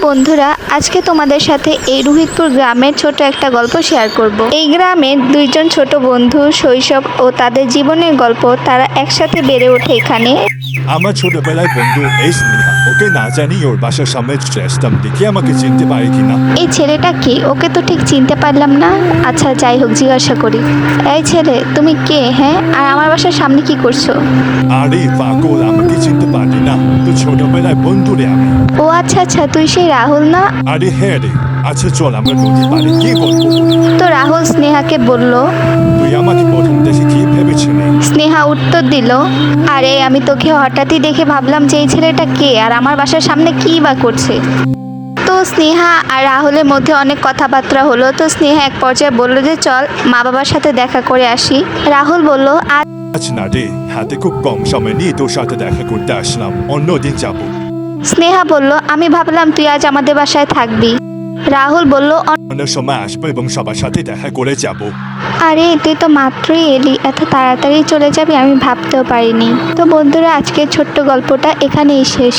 বন্ধুরা, আজকে তোমাদের সাথে এই রোহিতপুর গ্রামের ছোট একটা গল্প শেয়ার করব। এই গ্রামে দুইজন ছোট বন্ধু শৈশব ও তাদের জীবনের গল্প। তারা একসাথে বেড়ে ওঠে এখানে। আমার ছোটবেলায় বন্ধু এই স্নেহা, ওকে না জানি ওর বাসার সামনে আসতাম, দেখি আমাকে চিনতে পারে কিনা। এই ছেলেটা কি? ওকে তো ঠিক চিনতে পারলাম না। আচ্ছা যাই হোক, জিজ্ঞাসা করি। এই ছেলে, তুমি কে? হ্যাঁ, আর আমার বাসার সামনে কি করছো? আরে পাগল, আমাকে চিনতে পারি না? তো ছোটবেলায় বন্ধু রে আমি। ও আচ্ছা আচ্ছা, তুই সেই রাহুল না? আরে হ্যাঁ রে। আচ্ছা চল আমরা নদীর পাড়ে গিয়ে গল্প করি। তো রাহুল স্নেহাকে বলল। তুই আমাকে প্রথম দেখে কি ভেবেছিলি? স্নেহা উত্তর দিল, আরে আমি তোকে হঠাৎই দেখে ভাবলাম যে এই ছেলেটা কে আর আমার বাসার সামনে কি বা করছে। তো স্নেহা আর রাহুলের মধ্যে অনেক কথাবার্তা হলো। তো স্নেহা এক পর্যায়ে বলল যে চল মা বাবার সাথে দেখা করে আসি। রাহুল বলল, আজ না রে, হাতে খুব কম সময় নিয়ে তোর সাথে দেখা করতে আসলাম, অন্যদিন যাবো। স্নেহা বলল, আমি ভাবলাম তুই আজ আমাদের বাসায় থাকবি। রাহুল বলল, অন্য সময় আসবো এবং সবার সাথে দেখা করে যাব। আরে তুই তো মাত্রই এলি, এত তাড়াতাড়ি চলে যাবি আমি ভাবতেও পারিনি। তো বন্ধুরা, আজকের ছোট্ট গল্পটা এখানেই শেষ।